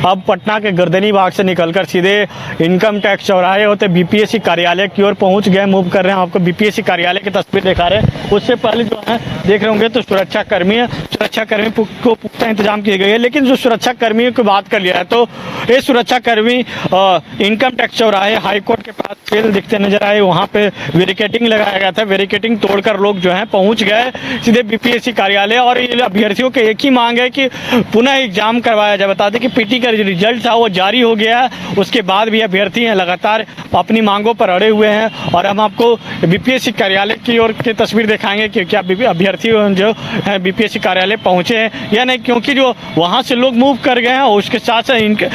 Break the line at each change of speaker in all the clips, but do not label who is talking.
अब पटना के गर्दनी बाग से निकलकर सीधे इनकम टैक्स चौराहे होते बीपीएससी कार्यालय की ओर पहुंच गए, मूव कर रहे हैं। आपको बीपीएससी कार्यालय की तस्वीर दिखा रहे हैं। उससे पहले जो है देख रहे होंगे तो सुरक्षाकर्मी को पुख्ता इंतजाम किए गए हैं। लेकिन जो सुरक्षाकर्मियों की बात कर लिया है तो ये सुरक्षाकर्मी इनकम टैक्स चौराहे हाईकोर्ट के पास फेल दिखते नजर आए। वहाँ पे बैरिकेडिंग लगाया गया था, बैरिकेडिंग तोड़कर लोग जो है पहुंच गए सीधे बीपीएससी कार्यालय। और अभ्यर्थियों की एक ही मांग है कि पुनः एग्जाम करवाया जाए। बता दें कि पीटी का रिजल्ट था वो जारी हो गया है, उसके बाद भी अभ्यर्थी हैं लगातार अपनी मांगों पर अड़े हुए हैं। और हम आपको बीपीएससी कार्यालय की ओर की तस्वीर दिखाएंगे कि क्या अभ्यर्थी जो है बीपीएससी कार्यालय पहुंचे हैं या नहीं, क्योंकि जो वहां से लोग मूव कर गए हैं और उसके साथ साथ इनके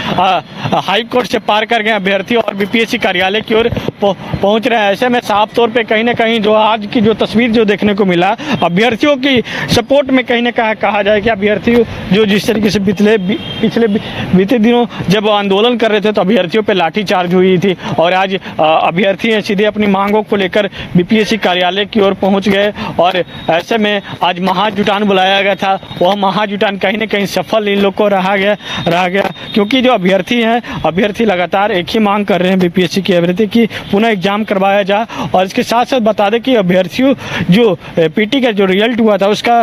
हाई कोर्ट से पार कर गए अभ्यर्थी और बीपीएससी कार्यालय की ओर पहुंच रहे हैं। ऐसे में साफ तौर पे कहीं ना कहीं जो आज की जो तस्वीर जो देखने को मिला अभ्यर्थियों की सपोर्ट में कहीं ना कहीं कहा जाए कि अभ्यर्थी जो जिस तरीके से पिछले बीते दिनों जब आंदोलन कर रहे थे तो अभ्यर्थियों पे लाठीचार्ज हुई थी और आज अभ्यर्थी हैं सीधे अपनी मांगों को लेकर बीपीएससी कार्यालय की ओर पहुंच गए। और ऐसे में आज महाजुटान बुलाया गया था, वह महाजुटान कहीं ना कहीं सफल इन लोग को रहा गया क्योंकि जो अभ्यर्थी हैं अभ्यर्थी लगातार एक ही मांग कर रहे हैं बीपीएससी की अभ्यर्थी की पुनः एग्जाम करवाया जाए। और इसके साथ साथ बता दें कि अभ्यर्थियों जो पीटी का जो रिजल्ट हुआ था उसका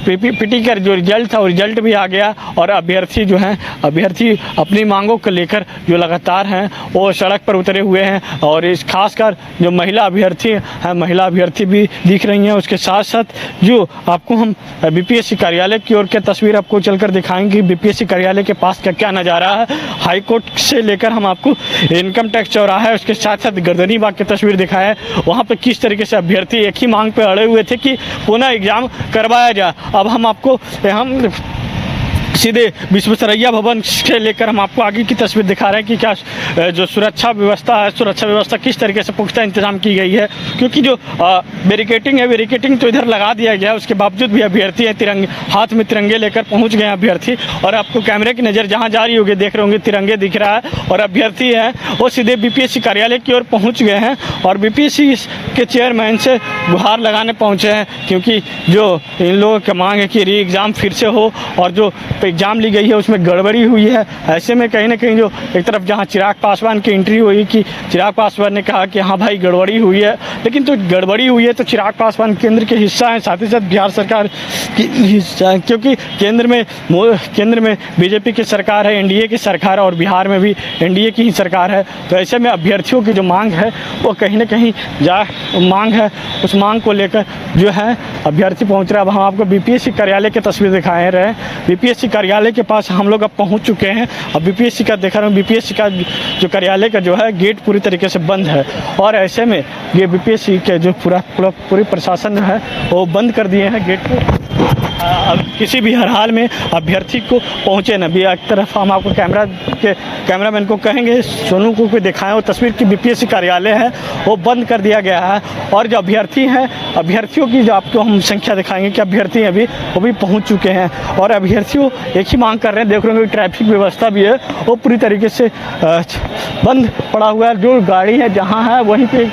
पीटी का जो रिजल्ट था वो रिजल्ट भी आ गया और अभ्यर्थी जो हैं अभ्यर्थी अपनी मांगों को लेकर जो लगातार हैं वो सड़क पर उतरे हुए हैं। और इस खासकर जो महिला अभ्यर्थी हैं महिला अभ्यर्थी भी दिख रही हैं। उसके साथ साथ जो आपको हम बीपीएससी कार्यालय की ओर की तस्वीर आपको चलकर दिखाएंगे बीपीएससी कार्यालय के पास क्या नज़ारा है। हाई कोर्ट से लेकर हम आपको इनकम टैक्स चौराहा है उसके साथ साथ गर्दनी बाग की तस्वीर दिखाया है, वहाँ पर किस तरीके से अभ्यर्थी एक ही मांग पे अड़े हुए थे कि पुनः एग्जाम करवाया जाए। अब हम आपको सीधे विश्वेश्वरैया भवन से लेकर हम आपको आगे की तस्वीर दिखा रहे हैं कि क्या जो सुरक्षा व्यवस्था किस तरीके से पुख्ता इंतजाम की गई है। क्योंकि जो बैरिकेडिंग तो इधर लगा दिया गया है, उसके बावजूद भी अभ्यर्थी हैं हाथ में तिरंगे लेकर पहुंच गए अभ्यर्थी। और आपको कैमरे की नज़र जहां जा रही होगी देख रहे होंगे तिरंगे दिख रहा है और अभ्यर्थी हैं वो सीधे बीपीएससी कार्यालय की ओर पहुँच गए हैं और बीपीएससी के चेयरमैन से गुहार लगाने पहुँचे हैं क्योंकि जो इन लोगों की मांग है कि री एग्ज़ाम फिर से हो और जो एग्जाम ली गई है उसमें गड़बड़ी हुई है। ऐसे में कहीं ना कहीं जो एक तरफ जहां चिराग पासवान की एंट्री हुई कि चिराग पासवान ने कहा कि हाँ भाई गड़बड़ी हुई है, लेकिन तो गड़बड़ी हुई है तो चिराग पासवान केंद्र के हिस्सा हैं, साथ ही साथ बिहार सरकार की हिस्सा है क्योंकि केंद्र में बीजेपी की सरकार है, एनडीए की सरकार है और बिहार में भी एनडीए की ही सरकार है। तो ऐसे में अभ्यर्थियों की जो मांग है वो कहीं ना कहीं मांग है, उस मांग को लेकर जो है अभ्यर्थी पहुँच रहा है। अब हम आपको बीपीएससी कार्यालय की तस्वीर दिखाए रहे हैं। बीपीएससी कार्यालय के पास हम लोग अब पहुंच चुके हैं। अब बीपीएससी का देख रहे हैं बीपीएससी का जो कार्यालय का जो है गेट पूरी तरीके से बंद है और ऐसे में ये बीपीएससी के जो पूरी प्रशासन है वो बंद कर दिए हैं गेट को। अब किसी भी हर हाल में अभ्यर्थी को पहुँचे न भी। एक तरफ हम आपको कैमरामैन को कहेंगे सोनू को भी दिखाएं वो तस्वीर की बीपीएससी कार्यालय है वो बंद कर दिया गया है और जो अभ्यर्थी हैं अभ्यर्थियों की जो आपको हम संख्या दिखाएंगे कि अभ्यर्थी अभी वो भी पहुँच चुके हैं और अभ्यर्थियों एक ही मांग कर रहे हैं। देख रहे हैं ट्रैफिक व्यवस्था भी है वो पूरी तरीके से बंद पड़ा हुआ है। जो गाड़ी है जहाँ है वहीं पे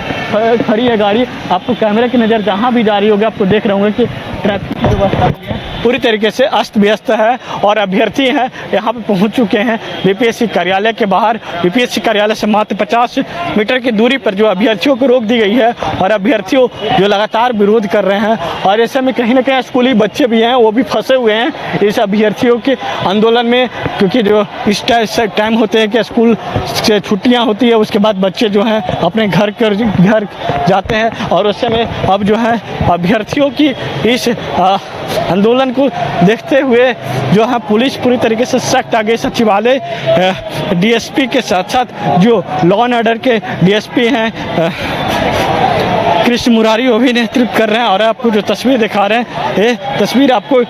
खड़ी है गाड़ी। आपको कैमरे की नज़र जहाँ भी जा रही होगी आपको देख रहे होंगे कि ट्रैफिक की व्यवस्था भी है पूरी तरीके से अस्त व्यस्त है और अभ्यर्थी हैं यहाँ पे पहुँच चुके हैं बीपीएससी कार्यालय के बाहर। बीपीएससी कार्यालय से मात्र 50 मीटर की दूरी पर जो अभ्यर्थियों को रोक दी गई है और अभ्यर्थियों जो लगातार विरोध कर रहे हैं और ऐसे में कहीं ना कहीं स्कूली बच्चे भी हैं वो भी फंसे हुए हैं इस अभ्यर्थियों के आंदोलन में क्योंकि जो इस टाइम होते हैं कि स्कूल से छुट्टियाँ होती है उसके बाद बच्चे जो हैं अपने घर जाते हैं और उस समय अब जो है अभ्यर्थियों की इस आंदोलन को देखते हुए जो है पुलिस पूरी तरीके से सख्त आ गई। सचिवालय डीएसपी के साथ साथ जो लॉ एंड ऑर्डर के डीएसपी हैं कृष्ण मुरारी वो भी नेतृत्व कर रहे हैं और आपको जो तस्वीर दिखा रहे हैं ये तस्वीर आपको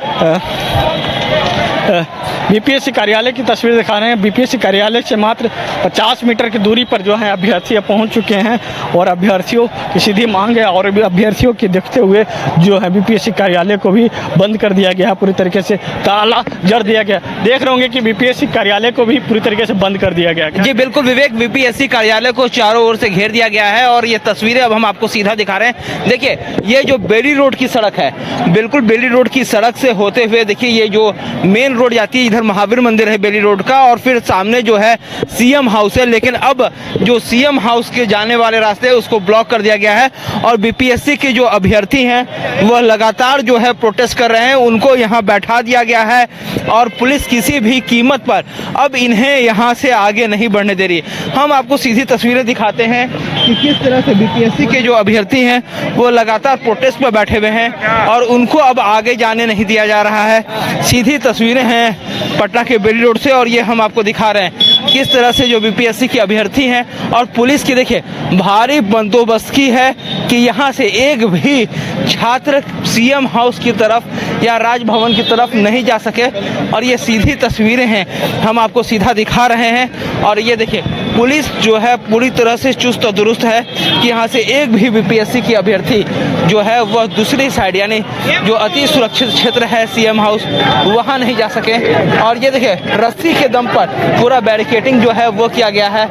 बीपीएससी कार्यालय की तस्वीर दिखा रहे हैं। बीपीएससी कार्यालय से मात्र 50 मीटर की दूरी पर जो है अभ्यर्थी पहुंच चुके हैं और अभ्यर्थियों की सीधी मांग है और अभ्यर्थियों की देखते हुए जो है बीपीएससी कार्यालय को भी बंद कर दिया गया, पूरी तरीके से ताला जड़ दिया गया। देख रहे होंगे कि बीपीएससी कार्यालय को भी पूरी तरीके से बंद कर दिया गया।
जी बिल्कुल विवेक, बीपीएससी कार्यालय को चारों ओर से घेर दिया गया है और ये तस्वीरें अब हम आपको सीधा दिखा रहे हैं। देखिए ये जो बेली रोड की सड़क है, बिल्कुल बेली रोड की सड़क से होते हुए देखिए ये जो मेन रोड जाती है इधर इधर महावीर मंदिर है बेली रोड का, और फिर सामने जो है सीएम हाउस है। लेकिन अब जो सीएम हाउस के जाने वाले रास्ते है उसको ब्लॉक कर दिया गया है, और बीपीएससी के जो अभ्यर्थी हैं वह लगातार जो है प्रोटेस्ट कर रहे हैं, उनको यहाँ बैठा दिया गया है, और पुलिस किसी भी कीमत पर अब इन्हें यहाँ से आगे नहीं बढ़ने दे रही। हम आपको सीधी तस्वीरें दिखाते हैं कि किस तरह से बीपीएससी के जो अभ्यर्थी हैं वो लगातार प्रोटेस्ट पर बैठे हुए हैं, और उनको अब आगे जाने नहीं दिया जा रहा है। सीधी तस्वीरें हैं पटना के बेली रोड से, और ये हम आपको दिखा रहे हैं किस तरह से जो बीपीएससी के अभ्यर्थी हैं, और पुलिस की देखिए भारी बंदोबस्त की है कि यहाँ से एक भी छात्र सीएम हाउस की तरफ या राजभवन की तरफ नहीं जा सके। और ये सीधी तस्वीरें हैं, हम आपको सीधा दिखा रहे हैं, और ये देखिए पुलिस जो है पूरी तरह से चुस्त और दुरुस्त है कि यहाँ से एक भी बीपीएससी की अभ्यर्थी जो है वह दूसरी साइड यानी जो अति सुरक्षित क्षेत्र है सीएम हाउस वहाँ नहीं जा सके। और ये देखिए रस्सी के दम पर पूरा बैरिकेटिंग जो है वो किया गया है।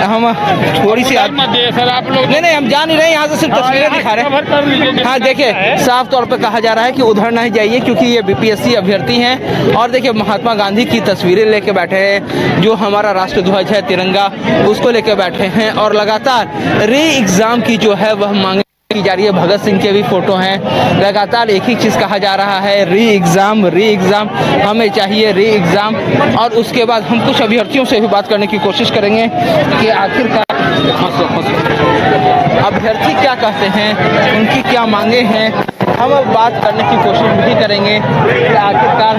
हम थोड़ी सी
सर आप लोग
नहीं हम जा नहीं रहे, यहाँ से सिर्फ तस्वीरें दिखा रहे हैं। हाँ देखिए साफ तौर पे कहा जा रहा है कि उधर नहीं जाइए क्योंकि ये बीपीएससी अभ्यर्थी हैं। और देखिए महात्मा गांधी की तस्वीरें लेके बैठे हैं, जो हमारा राष्ट्रध्वज है तिरंगा उसको लेके बैठे हैं, और लगातार री एग्जाम की जो है वह मांग की जा रही है। भगत सिंह के भी फोटो हैं, लगातार एक ही चीज़ कहा जा रहा है री एग्ज़ाम हमें चाहिए री एग्ज़ाम। और उसके बाद हम कुछ अभ्यर्थियों से भी बात करने की कोशिश करेंगे कि आखिरकार अभ्यर्थी क्या कहते हैं, उनकी क्या मांगे हैं, हम अब बात करने की कोशिश भी करेंगे कि आखिरकार।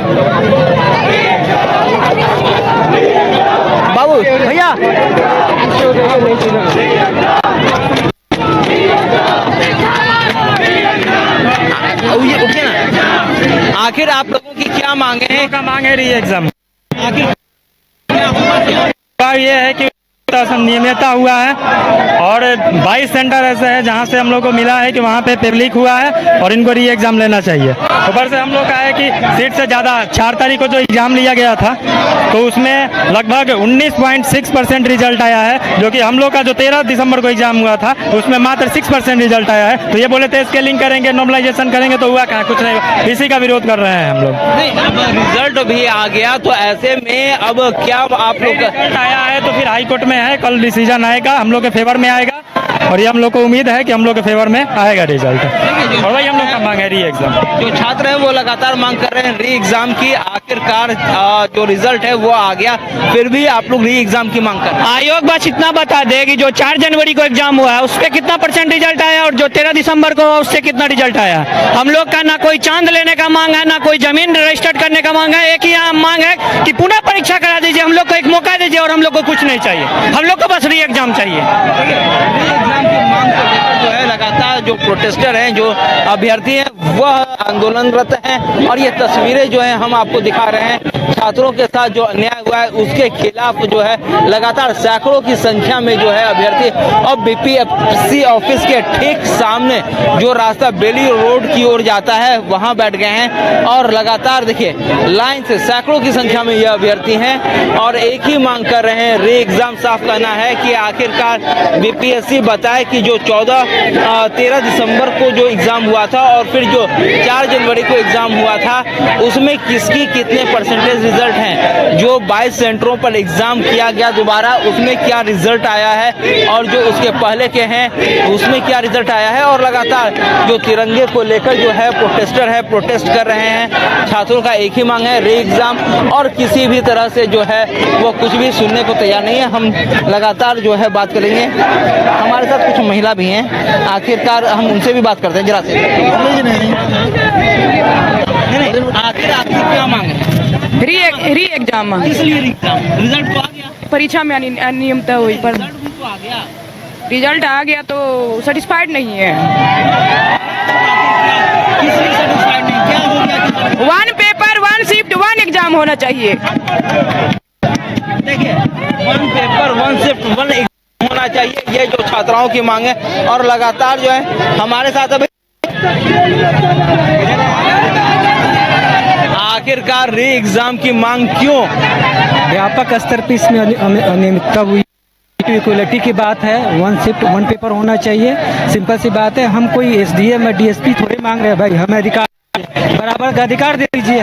बाबू भैया उठिए ना, आखिर आप लोगों की क्या मांगे हैं?
का मांग है री एग्जाम।
आखिर
ये है कि नियमितता हुआ है, और 22 सेंटर ऐसे है जहां से हम लोग को मिला है कि वहां पे पब्लिक हुआ है और इनको री एग्जाम लेना चाहिए। ऊपर से हम लोग का है कि सीट से ज़्यादा 4 तारीख को जो एग्ज़ाम लिया गया था तो उसमें लगभग 19.6% रिजल्ट आया है, जो कि हम लोग का जो 13 दिसंबर को एग्जाम हुआ था उसमें मात्र 6% रिजल्ट आया है। तो ये बोले थे स्केलिंग करेंगे, नॉर्मलाइजेशन करेंगे, तो हुआ कहाँ, कुछ नहीं। इसी का विरोध कर रहे हैं हम लोग।
नहीं, अब रिजल्ट भी आ गया तो ऐसे में अब क्या आप लोग
रिजल्ट आया है तो फिर हाई कोर्ट में है, कल डिसीजन आएगा, हम लोग के फेवर में आएगा, और ये हम लोग को उम्मीद है कि हम लोग के फेवर में आएगा रिजल्ट। और वही हम लोग का मांग है री एग्जाम।
जो छात्र हैं वो लगातार मांग कर रहे हैं री एग्जाम की। आखिरकार जो रिजल्ट है वो आ गया, फिर भी आप लोग री एग्जाम की मांग कर रहे हैं।
आयोग बस इतना बता दे कि जो 4 जनवरी को एग्जाम हुआ है उस पर कितना % रिजल्ट आया, और जो 13 दिसंबर को हुआ उससे कितना रिजल्ट आया। हम लोग का ना कोई चांद लेने का मांग है, ना कोई जमीन रजिस्टर्ड करने का मांग है। एक ही मांग है कि पुनः परीक्षा करा दीजिए, हम लोग को एक मौका दीजिए, और हम लोग को कुछ नहीं चाहिए, हम लोग को बस री एग्जाम चाहिए।
एग्जाम की मांग को लेकर जो है लगातार जो प्रोटेस्टर हैं, जो अभ्यर्थी हैं वह आंदोलनरत हैं, और ये तस्वीरें जो हैं हम आपको दिखा रहे हैं। छात्रों के साथ जो अन्याय हुआ है उसके खिलाफ जो है लगातार सैकड़ों की संख्या में जो है अभ्यर्थी अब बीपीएससी ऑफिस के ठीक सामने जो रास्ता बेली रोड की ओर जाता है वहां बैठ गए हैं, और लगातार देखिए लाइन से सैकड़ों की संख्या में ये अभ्यर्थी हैं, और एक ही मांग कर रहे हैं री एग्जाम। साफ कहना है कि आखिरकार बीपीएससी बताए कि जो 13 दिसंबर को जो एग्जाम हुआ था और फिर जो 4 जनवरी को एग्जाम हुआ था उसमें किसकी कितने % रिजल्ट हैं, जो 22 सेंटरों पर एग्जाम किया गया दोबारा उसमें क्या रिजल्ट आया है, और जो उसके पहले के हैं उसमें क्या रिजल्ट आया है। और लगातार जो तिरंगे को लेकर जो है प्रोटेस्टर है प्रोटेस्ट कर रहे हैं। छात्रों का एक ही मांग है री एग्जाम, और किसी भी तरह से जो है वो कुछ भी सुनने को तैयार नहीं है। हम लगातार जो है बात करेंगे, हमारे साथ कुछ महिला भी हैं, आखिरकार हम उनसे भी बात करते हैं जरा से। आखिर आपकी क्या मांग है?
री एग्जाम
किस लिए एग्जाम? रिजल्ट तो आ गया,
परीक्षा में अनियमितता हुई, पर
रिजल्ट भी तो आ गया,
रिजल्ट आ गया तो सेटिस्फाइड नहीं है।
किस लिए सेटिस्फाइड नहीं? क्या हो गया?
1 पेपर 1 शिफ्ट 1 एग्जाम होना चाहिए।
देखिए 1 पेपर 1 शिफ्ट 1 एग्जाम होना चाहिए, ये जो छात्राओं की मांग है। और लगातार जो है हमारे साथ अभी आखिरकार री एग्जाम की मांग क्यों?
व्यापक स्तर पर इसमें अनियमितता हुई, इक्वलिटी की बात है। 1 शिफ्ट 1 पेपर होना चाहिए, सिंपल सी बात है। हम कोई एसडीएम या डीएसपी थोड़े मांग रहे हैं भाई, हमें अधिकार बराबर का अधिकार दे दीजिए,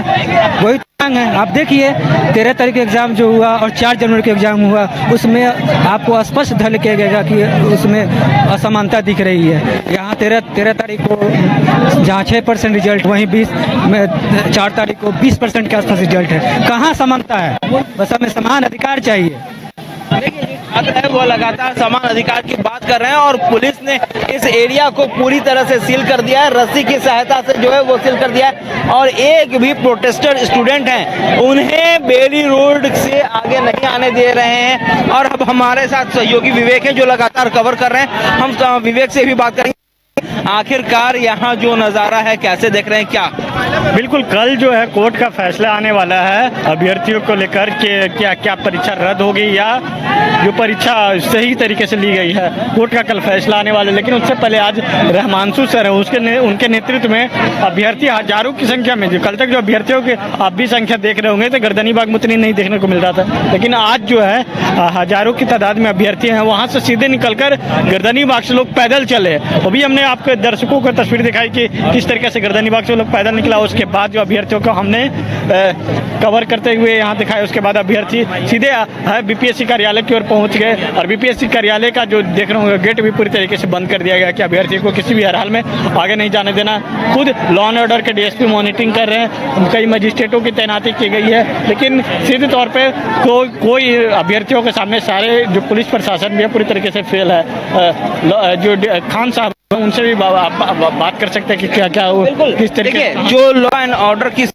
वही मांग है। आप देखिए 13 तारीख एग्जाम जो हुआ और 4 जनवरी के एग्जाम हुआ, उसमें आपको स्पष्ट झलकेगा कि उसमें असमानता दिख रही है। यहाँ 13 तारीख को जहाँ 6% रिजल्ट, वहीं 4 तारीख को 20% के आसपास रिजल्ट है। कहाँ समानता है? बस हमें समान अधिकार चाहिए।
देखिए जो छात्र है वो लगातार समान अधिकार की बात कर रहे हैं और पुलिस ने इस एरिया को पूरी तरह से सील कर दिया है, रस्सी की सहायता से जो है वो सील कर दिया है और एक भी प्रोटेस्टर स्टूडेंट हैं उन्हें बेली रोड से आगे नहीं आने दे रहे हैं। और अब हमारे साथ सहयोगी विवेक है जो लगातार कवर कर रहे हैं, हम विवेक से भी बात करेंगे। आखिरकार यहाँ जो नज़ारा है कैसे देख रहे हैं क्या?
बिल्कुल, कल जो है कोर्ट का फैसला आने वाला है अभ्यर्थियों को लेकर के, क्या परीक्षा रद्द होगी या जो परीक्षा सही तरीके से ली गई है। कोर्ट का कल फैसला आने वाला है, लेकिन उससे पहले आज रहमानसू सर है, उनके नेतृत्व में अभ्यर्थी हजारों की संख्या में, जो कल तक जो अभ्यर्थियों की आप भी संख्या देख रहे होंगे तो गर्दनी बाग में उतनी नहीं देखने को मिल रहा था, लेकिन आज जो है हजारों की तादाद में अभ्यर्थी हैं। वहाँ से सीधे निकलकर गर्दनी बाग से लोग पैदल चले। अभी हमने आपके दर्शकों को तस्वीर दिखाई कि किस तरीके से गर्दनी बाग से लोग पैदल निकला। उसके बाद जो अभ्यर्थियों को हमने कवर करते हुए यहाँ दिखाया, उसके बाद अभ्यर्थी सीधे बीपीएससी कार्यालय की ओर पहुँच गए और बीपीएससी कार्यालय का जो देख रहे होंगे गेट भी पूरी तरीके से बंद कर दिया गया कि अभ्यर्थी को किसी भी हाल में आगे नहीं जाने देना। खुद लॉ एंड ऑर्डर के डीएसपी मॉनिटरिंग कर रहे हैं, कई मजिस्ट्रेटों की तैनाती की गई है, लेकिन सीधे तौर पर कोई अभ्यर्थियों के सामने सारे जो पुलिस प्रशासन भी है पूरी तरीके से फेल है। जो खान साहब उनसे भी बात कर सकते हैं कि क्या किस तरीके
देखिए जो लॉ एंड ऑर्डर की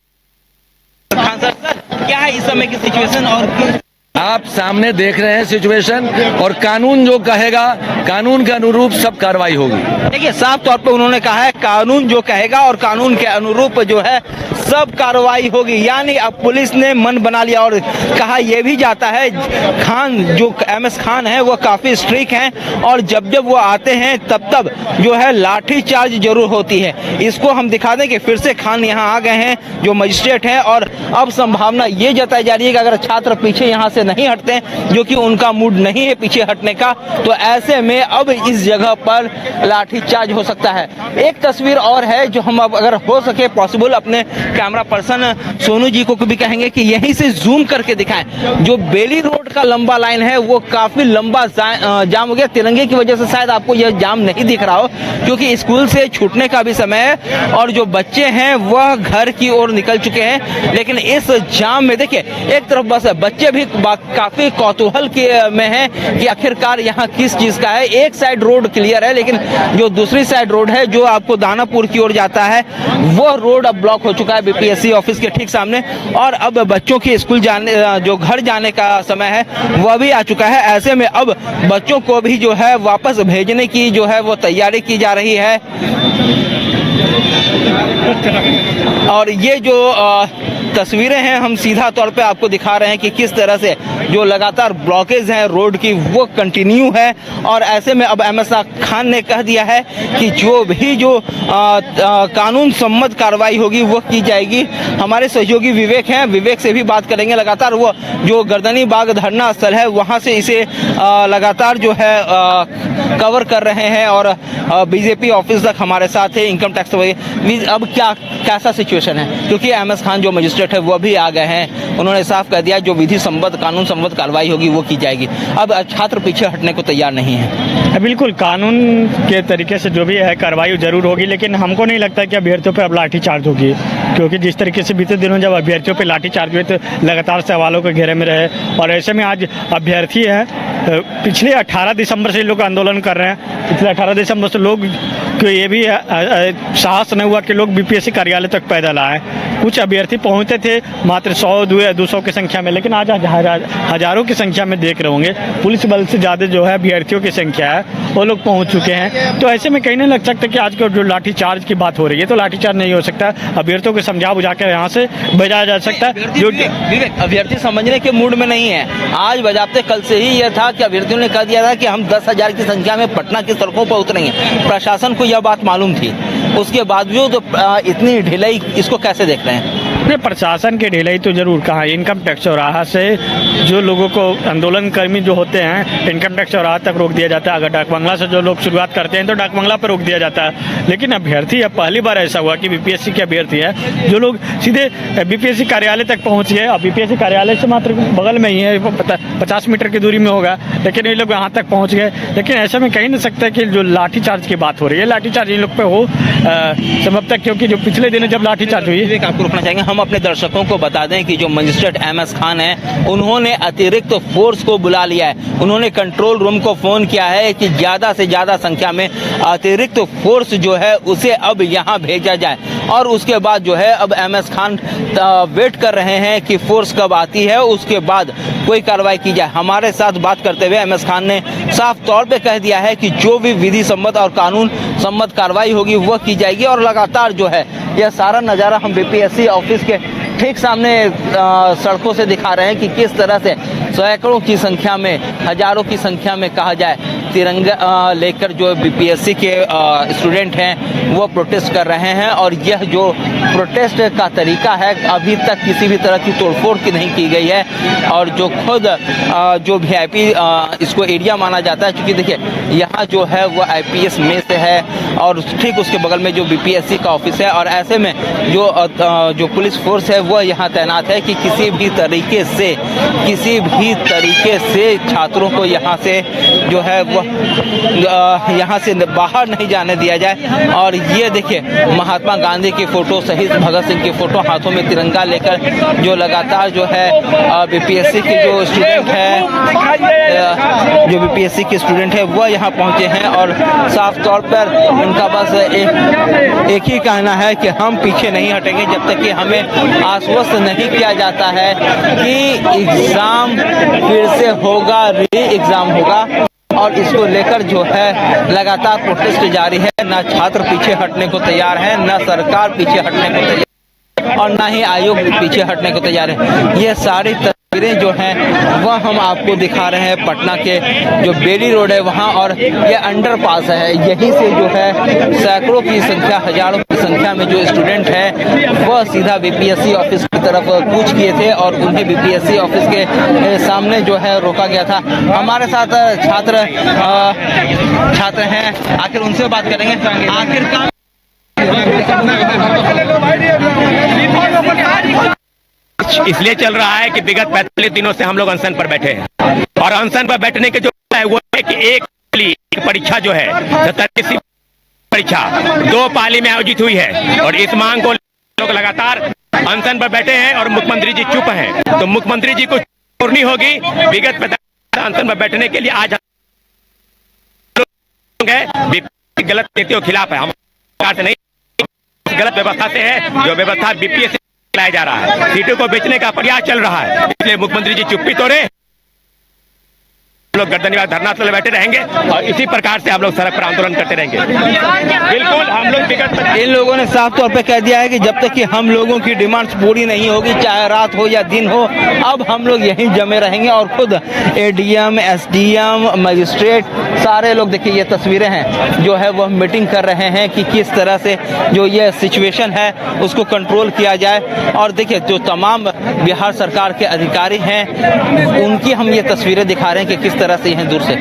खान सर क्या है इस समय की सिचुएशन और
आप सामने देख रहे हैं सिचुएशन, और कानून जो कहेगा कानून के अनुरूप सब कार्रवाई होगी।
देखिए साफ तौर पे उन्होंने कहा है कानून जो कहेगा और कानून के अनुरूप जो है सब कार्रवाई होगी। यानी अब पुलिस ने मन बना लिया और कहा यह भी जाता है खान जो MS खान है वो काफी स्ट्रिक्ट हैं और जब जब वो आते हैं तब जो है लाठी चार्ज जरूर होती है। इसको हम दिखा दें कि फिर से खान यहाँ आ गए हैं जो मजिस्ट्रेट हैं और अब संभावना ये जताई जा रही है कि अगर छात्र पीछे यहाँ से नहीं हटते हैं, जो कि उनका मूड नहीं है पीछे हटने का, तो ऐसे में अब इस जगह पर लाठीचार्ज हो सकता है। एक तस्वीर और है जो हम अब अगर हो सके पॉसिबल अपने कैमरा पर्सन सोनू जी को भी कहेंगे कि यहीं से जूम करके दिखाएं। जो बेली रोड का लंबा लाइन है वो काफी लंबा जाम हो गया। तिरंगे की वजह से शायद आपको यह जाम नहीं दिख रहा हो क्योंकि स्कूल से छूटने का भी समय है और जो बच्चे हैं वह घर की ओर निकल चुके हैं। लेकिन इस जाम में देखिए एक तरफ बस बच्चे भी काफी कौतूहल में है कि आखिरकार यहाँ किस चीज का है। एक साइड रोड क्लियर है लेकिन जो दूसरी साइड रोड है जो आपको दानापुर की ओर जाता है वो रोड अब ब्लॉक हो चुका है बीपीएससी ऑफिस के ठीक सामने। और अब बच्चों के स्कूल जाने जो घर जाने का समय है वह भी आ चुका है। ऐसे में अब बच्चों को भी जो है वापस भेजने की जो है वो तैयारी की जा रही है। और ये जो तस्वीरें हैं हम सीधा तौर पे आपको दिखा रहे हैं कि किस तरह से जो लगातार ब्लॉकेज है रोड की वो कंटिन्यू है। और ऐसे में अब MS खान ने कह दिया है कि जो भी जो कानून सम्मत कार्रवाई होगी वो की जाएगी। हमारे सहयोगी विवेक हैं, विवेक से भी बात करेंगे। लगातार वो जो गर्दनी बाग धरना स्थल है वहाँ से इसे लगातार जो है कवर कर रहे हैं और बीजेपी ऑफिस तक हमारे साथ है इनकम टैक्स। अब कैसा सिचुएशन है क्योंकि MS खान जो मजिस्ट्रेट है वो भी आ गए हैं, उन्होंने साफ कह दिया जो विधि सम्मत कानून सम्मत कार्रवाई होगी वो की जाएगी। अब छात्र पीछे हटने को तैयार नहीं है।
बिल्कुल कानून के तरीके से जो भी है कार्रवाई जरूर होगी, लेकिन हमको नहीं लगता कि अभ्यर्थियों पर अब लाठीचार्ज होगी क्योंकि जिस तरीके से बीते दिनों जब अभ्यर्थियों पर लाठीचार्ज हुए तो लगातार सवालों के घेरे में रहे। और ऐसे में आज अभ्यर्थी है पिछले 18 दिसंबर से लोग आंदोलन कर रहे हैं। पिछले 18 दिसंबर से लोग को ये भी साहस नहीं हुआ कि लोग बीपीएससी कार्यालय तक पैदल आए। कुछ अभ्यर्थी पहुंचते थे मात्र 100-200 की संख्या में, लेकिन आज हजारों की संख्या में देख रहे होंगे पुलिस बल से ज़्यादा जो है अभ्यर्थियों की संख्या है वो लोग पहुंच चुके हैं। तो ऐसे में कहीं नहीं लग सकता कि आज का जो लाठीचार्ज की बात हो रही है तो लाठीचार्ज नहीं हो सकता। अभ्यर्थियों को समझा बुझा कर यहाँ से भेजा जा सकता है। जो
अभ्यर्थी समझने के मूड में नहीं है। आज बजाते कल से ही यह था कि अभ्यर्थियों ने कह दिया था कि हम 10,000 की संख्या में पटना की सड़कों पर उतरेंगे। प्रशासन को यह बात मालूम थी, उसके बावजूद इतनी ढिलाई इसको कैसे देख रहे हैं?
नहीं, प्रशासन की ढिलाई तो जरूर कहा। इनकम टैक्स चौराहा से जो लोगों को आंदोलन कर्मी जो होते हैं, इनकम टैक्स चौराहा तक रोक दिया जाता है। अगर डाक बंगला से जो लोग शुरुआत करते हैं तो डाक बंगला पर रोक दिया जाता है। लेकिन अभ्यर्थी, अब पहली बार ऐसा हुआ कि बीपीएससी के अभ्यर्थी है जो लोग सीधे बीपीएससी कार्यालय तक पहुँच गए। और बीपीएससी कार्यालय से मात्र बगल में ही है, 50 मीटर की दूरी में होगा, लेकिन ये लोग यहाँ तक पहुँच गए। लेकिन ऐसे में कहीं नहीं सकता कि जो लाठीचार्ज की बात हो रही है, लाठीचार्ज इन लोग पे हो सबब तक, क्योंकि जो पिछले दिनों जब लाठीचार्ज हुई।
आपको रुकना चाहेंगे, हम अपने दर्शकों को बता दें कि जो मजिस्ट्रेट MS खान है, उन्होंने अतिरिक्त फोर्स को बुला लिया है। उन्होंने कंट्रोल रूम को फोन किया है कि ज्यादा से ज्यादा संख्या में अतिरिक्त फोर्स जो है उसे अब यहाँ भेजा जाए। और उसके बाद जो है अब MS खान वेट कर रहे हैं कि फोर्स कब आती है, उसके बाद कोई कार्रवाई की जाए। हमारे साथ बात करते हुए MS खान ने साफ तौर पे कह दिया है कि जो भी विधि सम्मत और कानून सम्मत कार्रवाई होगी वह की जाएगी। और लगातार जो है यह सारा नज़ारा हम BPSC ऑफिस के ठीक सामने सड़कों से दिखा रहे हैं कि किस तरह से सैकड़ों की संख्या में, हजारों की संख्या में कहा जाए, तिरंगा लेकर जो BPSC के स्टूडेंट हैं वो प्रोटेस्ट कर रहे हैं। और यह जो प्रोटेस्ट का तरीका है, अभी तक किसी भी तरह की तोड़फोड़ की नहीं की गई है। और जो खुद जो VIP इसको एरिया माना जाता है, क्योंकि देखिए यहाँ जो है वो IPS मेस है और ठीक उसके बगल में जो BPSC का ऑफिस है। और ऐसे में जो पुलिस फोर्स है वह यहाँ तैनात है कि किसी भी तरीके से छात्रों को यहाँ से जो है वह यहाँ से बाहर नहीं जाने दिया जाए। और ये देखिए महात्मा गांधी की फोटो सहित भगत सिंह की फोटो, हाथों में तिरंगा लेकर जो लगातार जो है BPSC के जो स्टूडेंट है वह यहाँ पहुँचे हैं। और साफ तौर पर उनका बस एक ही कहना है कि हम पीछे नहीं हटेंगे जब तक कि हमें आश्वस्त नहीं किया जाता है कि एग्जाम फिर से होगा, री एग्जाम होगा। और इसको लेकर जो है लगातार प्रोटेस्ट जारी है। ना छात्र पीछे हटने को तैयार है, ना सरकार पीछे हटने को तैयार, और ना ही आयोग पीछे हटने को तैयार है। ये सारी तस्वीरें जो हैं वह हम आपको दिखा रहे हैं पटना के जो बेली रोड है वहाँ। और ये अंडरपास है, यहीं से जो है सैकड़ों की संख्या, हजारों की संख्या में जो स्टूडेंट है वह सीधा BPSC ऑफिस की तरफ कूच किए थे और उन्हें BPSC ऑफिस के सामने जो है रोका गया था। हमारे साथ छात्र हैं, आखिर उनसे बात करेंगे। आखिरकार
इसलिए चल रहा है कि विगत 45 दिनों से हम लोग अनशन पर बैठे हैं। और अनशन पर बैठने के जो है वो है कि एक परीक्षा जो है 77वीं परीक्षा 2 पाली में आयोजित हुई है। और इस मांग को लोग लगातार अनशन पर बैठे हैं और मुख्यमंत्री जी चुप हैं। तो मुख्यमंत्री जी को छोड़नी होगी। विगत अनशन पर बैठने के लिए आज गलत नीतियों के खिलाफ है। हम से नहीं, गलत व्यवस्था से है जो व्यवस्था BPSC लाया जा रहा है। सीटों को बेचने का प्रयास चल रहा है, इसलिए मुख्यमंत्री जी चुप्पी तोड़े। हम लोग गर्दनीबाज धरना स्थल बैठे रहेंगे और इसी प्रकार से हम लोग सड़क पर आंदोलन करते रहेंगे। बिल्कुल हम लोग
इन लोगों ने साफ तौर पे कह दिया है कि जब तक कि हम लोगों की डिमांड्स पूरी नहीं होगी, चाहे रात हो या दिन हो, अब हम लोग यहीं जमे रहेंगे। और खुद ADM, SDM, मजिस्ट्रेट सारे लोग, देखिए ये तस्वीरें हैं जो है वह मीटिंग कर रहे हैं कि किस तरह से जो ये सिचुएशन है उसको कंट्रोल किया जाए। और देखिए जो तमाम बिहार सरकार के अधिकारी हैं उनकी हम ये तस्वीरें दिखा रहे हैं कि किस तरह से यहाँ दूर से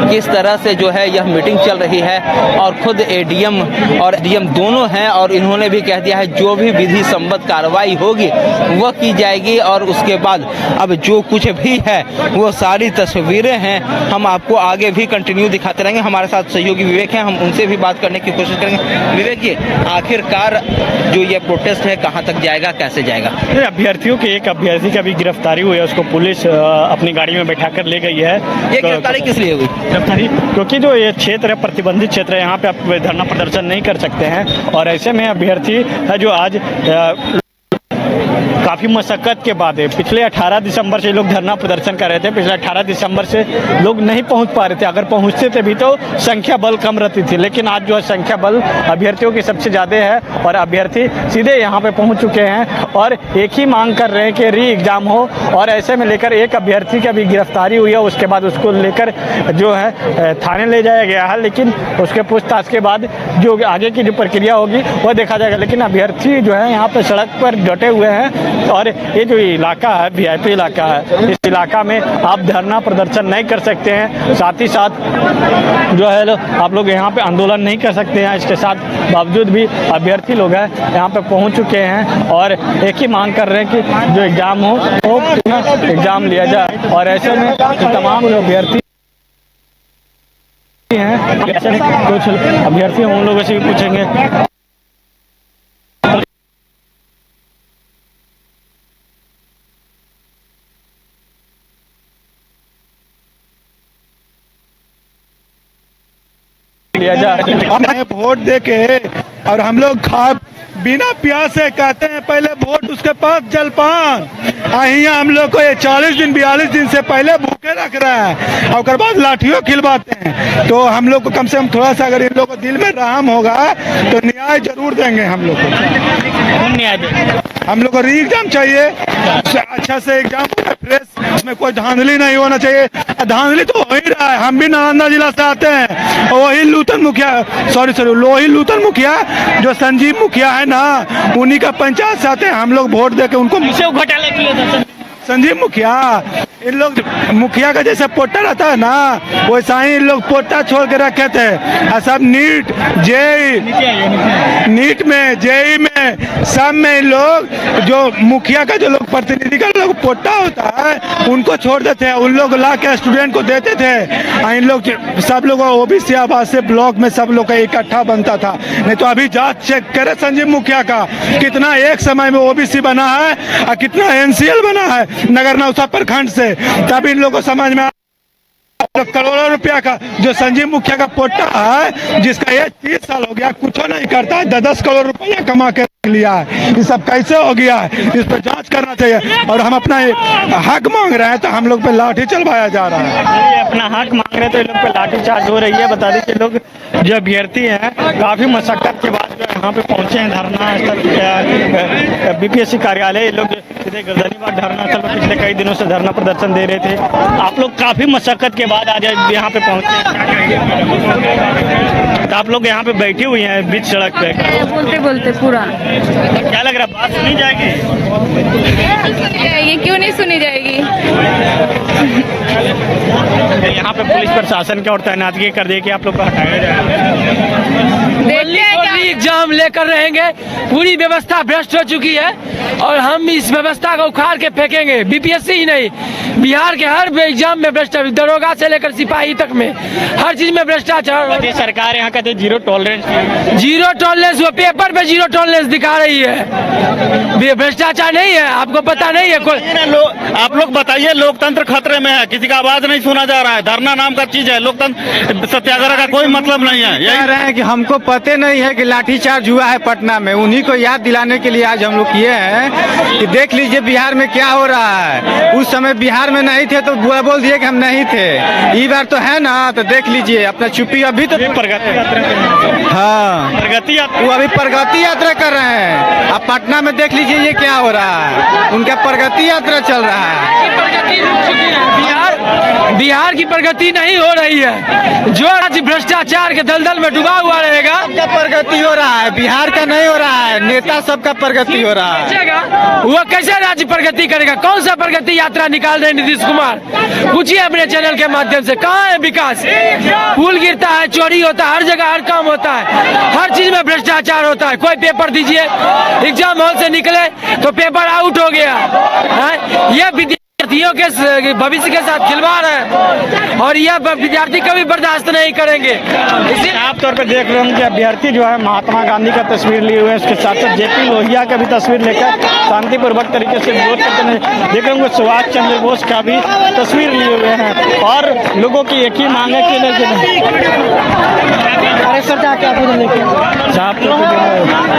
किस तरह से जो है यह मीटिंग चल रही है। और खुद ADM और DM दोनों हैं और इन्होंने भी कह दिया है जो भी विधि सम्मत कार्रवाई होगी वह की जाएगी। और उसके बाद अब जो कुछ भी है वो सारी तस्वीरें हैं हम आपको आगे भी कंटिन्यू दिखाते रहेंगे। हमारे साथ सहयोगी विवेक हैं, हम उनसे भी बात करने की कोशिश करेंगे। विवेक जी, आखिरकार जो ये प्रोटेस्ट है कहाँ तक जाएगा, कैसे जाएगा?
अभ्यर्थियों के एक अभ्यर्थी का भी गिरफ्तारी हुई है, उसको पुलिस अपनी गाड़ी में बैठा कर ले गई है।
ये गिरफ्तारी किस लिए हुई?
गिरफ्तारी क्योंकि जो ये क्षेत्र है प्रतिबंधित क्षेत्र है, यहाँ पे आप धरना प्रदर्शन नहीं कर सकते हैं। और ऐसे में अभ्यर्थी है जो आज काफ़ी मशक्क़त के बाद है। पिछले 18 दिसंबर से लोग धरना प्रदर्शन कर रहे थे। पिछले 18 दिसंबर से लोग नहीं पहुंच पा रहे थे, अगर पहुंचते थे भी तो संख्या बल कम रहती थी, लेकिन आज जो है संख्या बल अभ्यर्थियों की सबसे ज़्यादा है और अभ्यर्थी सीधे यहाँ पे पहुँच चुके हैं और एक ही मांग कर रहे हैं कि री एग्ज़ाम हो। और ऐसे में लेकर एक अभ्यर्थी की अभी गिरफ्तारी हुई है, उसके बाद उसको लेकर जो है थाने ले जाया गया है, लेकिन उसके पूछताछ के बाद जो आगे की जो प्रक्रिया होगी वह देखा जाएगा। लेकिन अभ्यर्थी जो है यहाँ पे सड़क पर डटे हुए हैं और ये जो इलाका है VIP इलाका है, इस इलाका में आप धरना प्रदर्शन नहीं कर सकते हैं, साथ ही साथ जो है आप लोग यहाँ पे आंदोलन नहीं कर सकते हैं। इसके साथ बावजूद भी अभ्यर्थी लोग हैं यहाँ पे पहुँच चुके हैं और एक ही मांग कर रहे हैं कि जो एग्ज़ाम हो वो एग्ज़ाम लिया जाए। और ऐसे में तमाम जो अभ्यर्थी हैं, ऐसे में कुछ अभ्यर्थी हैं, उन लोगों से भी पूछेंगे। लिया जाए
हमें वोट दे के और हम लोग खा बिना प्यासे कहते हैं पहले वोट उसके बाद जलपान। यहाँ हम लोग को ये 40 दिन 42 दिन से पहले भूखे रख रहा है और उसके बाद लाठियों खिलवाते हैं। तो हम लोग को कम से कम थोड़ा सा अगर इन लोगों को दिल में रहम होगा तो न्याय जरूर देंगे हम लोग को।
न्याय देंगे।
हम लोग को री एग्जाम चाहिए, अच्छा से एग्जाम फ्रेश, उसमें कोई धांधली नहीं होना चाहिए। धांधली तो हो ही रहा है, हम भी नालंदा जिला से आते हैं और वही लूतन मुखिया लोही लूतन मुखिया जो संजीव मुखिया है ना, उन्हीं का पंचायत से आते हैं। हम लोग वोट दे के उनको
घोटाला किया
संजीव मुखिया, इन लोग मुखिया का जैसे पोटा रहता है ना वैसा ही इन लोग पोटा छोड़ के रखे थे। और सब नीट में जेई में सब में इन लोग जो मुखिया का जो लोग प्रतिनिधि का लोग पोटा होता है उनको छोड़ देते हैं, उन लोग ला के स्टूडेंट को देते थे। इन लोग सब लोग OBC आवास से ब्लॉक में सब लोग का इकट्ठा बनता था। नहीं तो अभी जांच चेक करे संजीव मुखिया का कितना एक समय में OBC बना है और कितना NCL बना है नगर नौसा प्रखंड से, तब इन लोगों को समझ में करोड़ों रुपया का जो संजीव मुखिया का पोटा है जिसका ये 30 साल हो गया कुछ नहीं करता है, 10 करोड़ रुपया कमा के लिया है। ये सब कैसे हो गया है, इस पर जांच करना चाहिए। और हम अपना हक मांग रहे हैं तो हम लोग पे लाठी चलवाया जा रहा है।
ये अपना हक मांग रहे तो इन लोग पे लाठी चार्ज हो रही है। बता दें कि लोग जो अभ्यर्थी हैं काफ़ी मशक्कत के बाद जो यहाँ पे पहुँचे हैं धरना स्थल BPSC कार्यालय। लोग सीधे गर्दनीबाग धरना स्थल पर पिछले कई दिनों से धरना प्रदर्शन दे रहे थे। आप लोग काफ़ी मशक्कत के बाद आज यहाँ पे पहुँचे, तो आप लोग यहाँ पे बैठी हुई हैं बीच सड़क पे
बोलते पूरा
क्या लग रहा है, बात सुनी जाएगी?
ये क्यों नहीं सुनी जाएगी?
यहाँ पे पुलिस प्रशासन की और तैनाती कर दी कि आप लोग को हटाया जाए।
एग्जाम लेकर रहेंगे, पूरी व्यवस्था भ्रष्ट हो चुकी है और हम इस व्यवस्था को उखाड़ के फेंकेंगे। BPSC ही नहीं, बिहार के हर एग्जाम में भ्रष्टाचार, दरोगा से लेकर सिपाही तक में हर चीज में भ्रष्टाचार।
सरकार यहाँ कहते जीरो टॉलरेंस,
वो पेपर पे जीरो टॉलरेंस दिखा रही है। भ्रष्टाचार नहीं है, आपको पता नहीं है कोई?
आप लोग बताइए, लोकतंत्र खतरे में है, किसी का आवाज नहीं सुना जा रहा है। धरना नाम का चीज है, लोकतंत्र सत्याग्रह का कोई मतलब नहीं है।
कह रहे हैं कि हमको पता नहीं है कि लाठीचार्ज हुआ है पटना में, उन्हीं को याद दिलाने के लिए आज हम लोग किए हैं कि देख लीजिए बिहार में क्या हो रहा है। उस समय बिहार में नहीं थे तो बुआ बोल दिए कि हम नहीं थे, इस बार तो है ना, तो देख लीजिए अपना चुप्पी। अभी तो
प्रगति यात्रा,
हाँ
प्रगति
वो अभी प्रगति यात्रा कर रहे हैं। अब पटना में देख लीजिए ये क्या हो रहा है, उनका प्रगति यात्रा चल रहा है।
बिहार की प्रगति नहीं हो रही है, जो आज भ्रष्टाचार के दलदल में डूबा हुआ रहेगा।
सबका प्रगति हो रहा है, बिहार का नहीं हो रहा है, नेता सबका प्रगति हो रहा है।
वो कैसे राज्य प्रगति करेगा? कौन सा प्रगति यात्रा निकाल रहे नीतीश कुमार? पूछिए अपने चैनल के माध्यम से, कहाँ है विकास? पुल गिरता है, चोरी होता है, हर जगह हर काम होता है, हर चीज में भ्रष्टाचार होता है। कोई पेपर दीजिए, एग्जाम हॉल से निकले तो पेपर आउट हो गया है। ये विद्यार्थियों के भविष्य के साथ खिलवाड़ है और यह विद्यार्थी कभी बर्दाश्त नहीं करेंगे।
इसी साफ तौर पे देख रहे हैं कि अभ्यर्थी जो है महात्मा गांधी का तस्वीर लिए हुए हैं, उसके साथ साथ JP लोहिया का भी तस्वीर लेकर शांतिपूर्वक तरीके से विरोध करते हैं। देख रहे होंगे सुभाष चंद्र बोस का भी तस्वीर लिए हुए हैं और लोगों की एक ही मांग है कि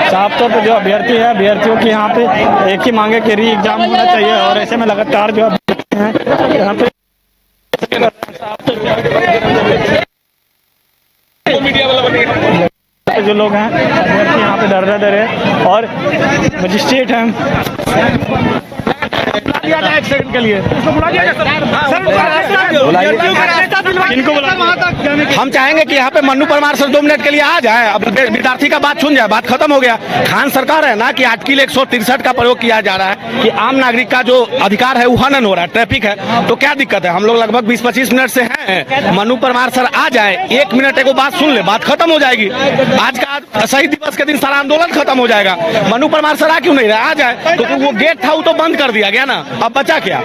साफ तौर पे जो अभ्यर्थी है, अभ्यर्थियों की यहाँ पे एक ही मांगे कि री एग्जाम होना चाहिए और ऐसे में लगातार जो अभ्यर्थी हैं यहाँ पे जो लोग हैं अभ्यर्थी यहाँ पे डर है और मजिस्ट्रेट हैं एक सेकंड के लिए इनको
हम चाहेंगे कि यहाँ पे मन्नू परमार सर 2 मिनट के लिए आ जाए, अब विद्यार्थी का बात सुन जाए, बात खत्म हो गया। खान सरकार है ना कि आर्टिकल 163 का प्रयोग किया जा रहा है कि आम नागरिक का जो अधिकार है वो हनन हो रहा है, ट्रैफिक है, तो क्या दिक्कत है? हम लोग लगभग 20-25 मिनट से हैं। मन्नू परमार सर आ जाए, 1 मिनट को बात सुन ले, बात खत्म हो जाएगी। आज का शहीद दिवस के दिन सारा आंदोलन खत्म हो जाएगा। मन्नू परमार सर आ क्यों नहीं रहा? आ जाए, क्योंकि वो गेट था वो तो बंद कर दिया गया ना, अब बचा क्या?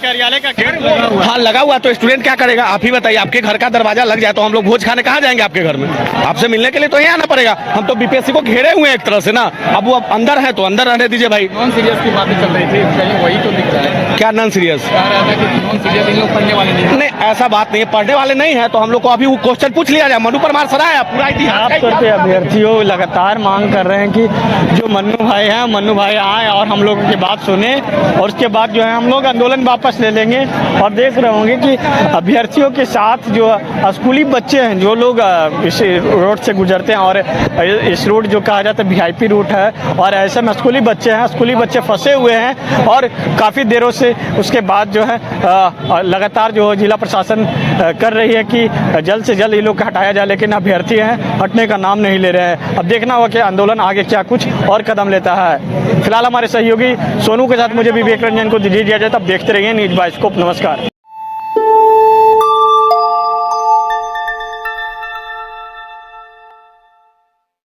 कार्यालय का गेट
हाँ लगा हुआ, तो स्टूडेंट क्या करेगा? आप ही बताइए, आपके घर का दरवाजा लग जाए तो हम लोग भोज खाने कहाँ जाएंगे? आपके घर में आपसे मिलने के लिए तो यहाँ आना पड़ेगा। हम तो बीपीएससी को घेरे हुए हैं एक तरह से ना, अब वो अब अंदर है तो अंदर रहने दीजिए भाई।
नॉन सीरियस की बातें चल रही थी, वही तो दिख रहा है।
क्या non serious?
Non serious in लोग पढ़ने वाले
नहीं, ऐसा बात नहीं है, पढ़ने वाले नहीं है तो हम लोग को अभी वो क्वेश्चन पूछ लिया जाए। मन्नू परमार सर आया, पूरा इतिहास
साफ तौर पे अभ्यर्थियों लगातार मांग कर रहे हैं कि जो मन्नू भाई हैं, मन्नू भाई आए और हम लोगों की बात सुने और उसके बाद जो है हम लोग आंदोलन वापस ले लेंगे। और देख रहे होंगे कि अभ्यर्थियों के साथ जो स्कूली बच्चे हैं, जो लोग इस रोड से गुजरते हैं और इस रोड जो कहा जाता है वीआईपी रूट है, और ऐसे में स्कूली बच्चे हैं, स्कूली बच्चे फंसे हुए हैं और काफ़ी देरों से उसके बाद जो है लगातार जो जिला प्रशासन कर रही है कि जल्द से जल्द ये लोग हटाया जाए, लेकिन अभ्यर्थी हैं हटने का नाम नहीं ले रहे हैं। अब देखना होगा कि आंदोलन आगे क्या कुछ और कदम लेता है। फिलहाल हमारे सहयोगी सोनू के साथ मुझे विवेक रंजन को दीजिए इजाजत। अब देखते रहिए न्यूज़ बाइस्कोप। नमस्कार।